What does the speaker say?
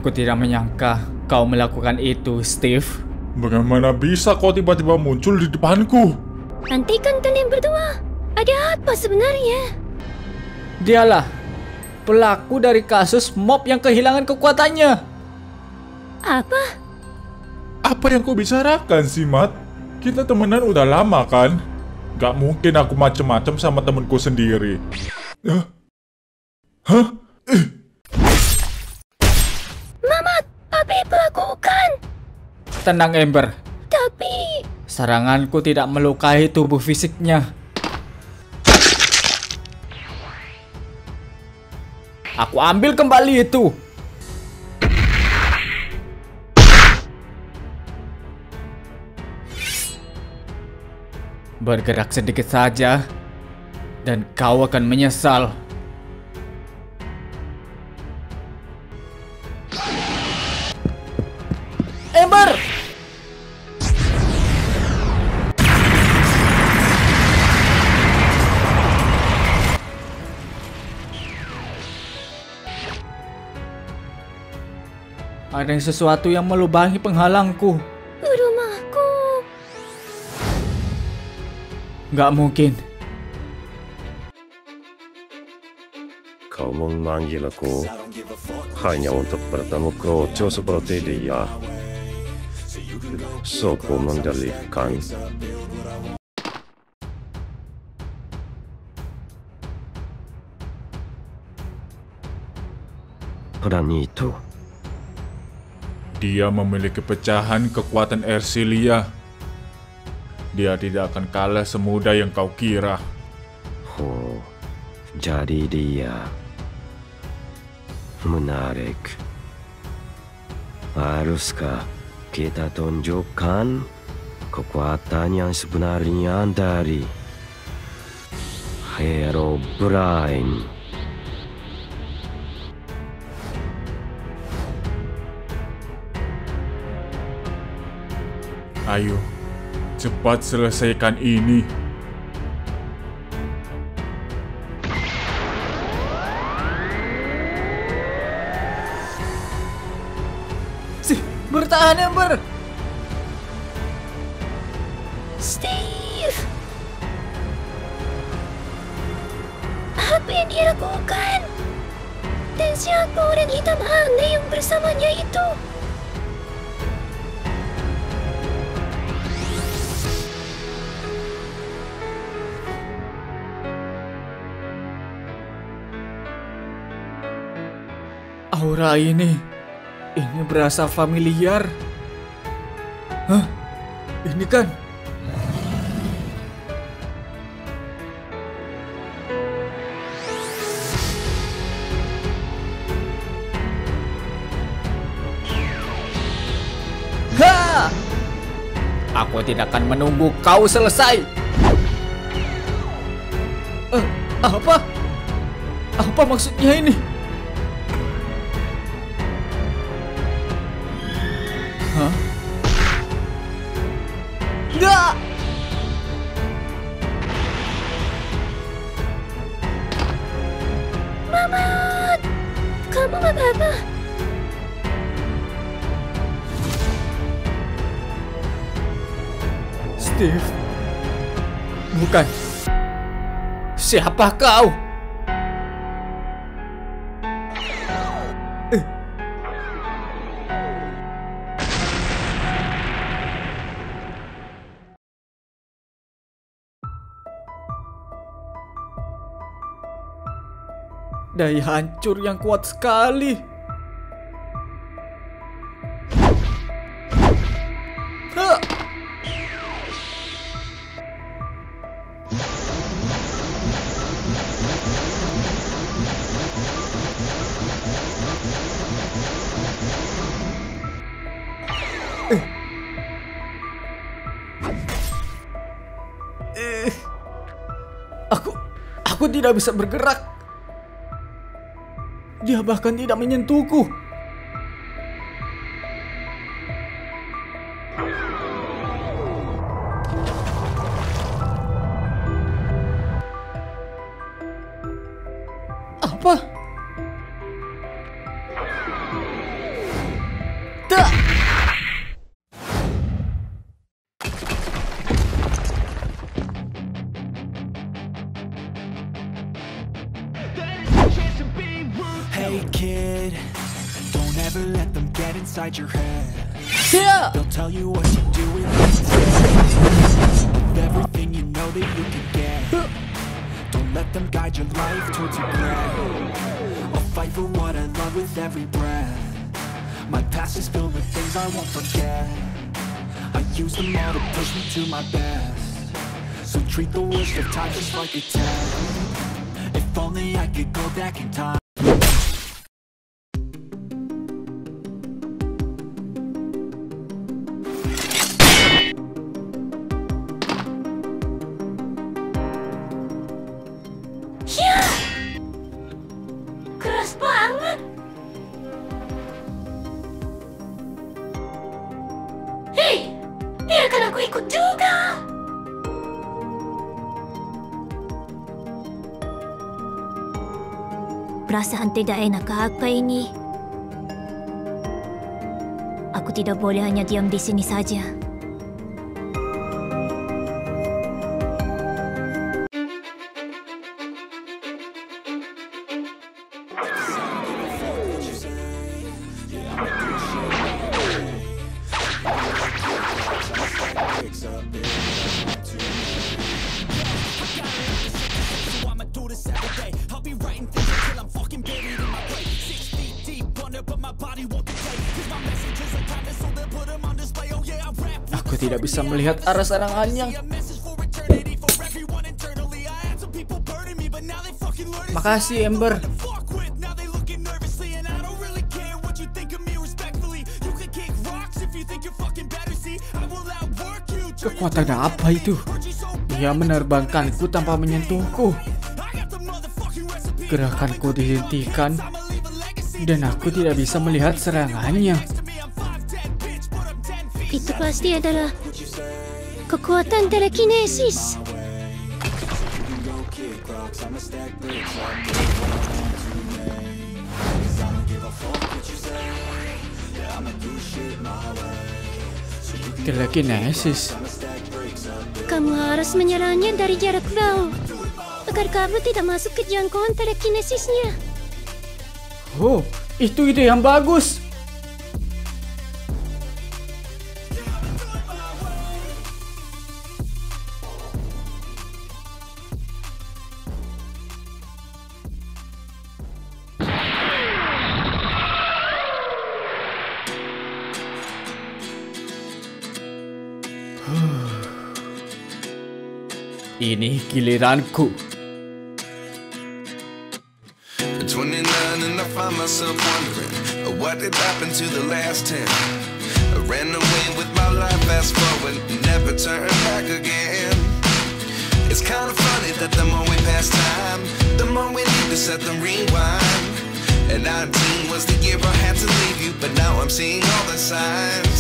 Aku tidak menyangka kau melakukan itu, Steve. Bagaimana bisa kau tiba-tiba muncul di depanku? Hentikan kalian berdua. Ada apa sebenarnya? Dialah pelaku dari kasus mob yang kehilangan kekuatannya. Apa? Apa yang kau bicarakan sih, Mat? Kita temenan udah lama kan? Gak mungkin aku macem-macem sama temenku sendiri. Hah? Mamat, apa yang lakukan? Tenang, Ember. Tapi... Seranganku tidak melukai tubuh fisiknya. Aku ambil kembali itu. Bergerak sedikit saja, dan kau akan menyesal. Ember! Ada sesuatu yang melubangi penghalangku. Rumahku. Gak mungkin. Kau memanggil aku hanya untuk bertemu kroco seperti dia. Soko menderlikan. Berani itu. Dia memiliki pecahan kekuatan Ersilia. Dia tidak akan kalah semudah yang kau kira. Oh, jadi dia. Menarik. Haruskah kita tunjukkan kekuatan yang sebenarnya dari Herobrine? Ayo, cepat selesaikan ini. Bertahan, Ember! Steve! Apa yang dia lakukan? Dan siapa orang hitam aneh yang bersamanya itu? Aura ini berasa familiar. Hah? Ini kan... Ha! Aku tidak akan menunggu kau selesai. Apa? Apa maksudnya ini? Hah? Enggak! Mamat! Kamu gak apa-apa? Steve? Bukan. Siapa kau? Daya hancur yang kuat sekali. Ha! Aku tidak bisa bergerak. Dia bahkan tidak menyentuhku. Apa? never let them get inside your head. Yeah. They'll tell you what to do with everything you know that you can get. Don't let them guide your life towards regret. I'll fight for what I love with every breath. My past is filled with things I won't forget. I use them all to push me to my best. So treat the worst of times just like a test. If only I could go back in time. Keras banget. Hei, biarkan aku ikut juga. Perasaan tidak enak apa ini? Aku tidak boleh hanya diam di sini saja. Aku tidak bisa melihat arah serangannya. Makasih, Ember. Kekuatan apa itu? Dia menerbangkanku tanpa menyentuhku. Gerakanku dihentikan dan aku tidak bisa melihat serangannya. Itu pasti adalah kekuatan telekinesis. Telekinesis. Kamu harus menyerangnya dari jarak jauh agar kamu tidak masuk ke jangkauan telekinesisnya. Oh, itu ide yang bagus. Ini giliranku. At 29 and I find myself wondering what did happen to the last 10. I ran away with my life, fast forward, never turn back again. It's kind of funny that the more we pass time, the more we need to set the rewind. And 19 was the year I had to leave you, but now I'm seeing all the signs.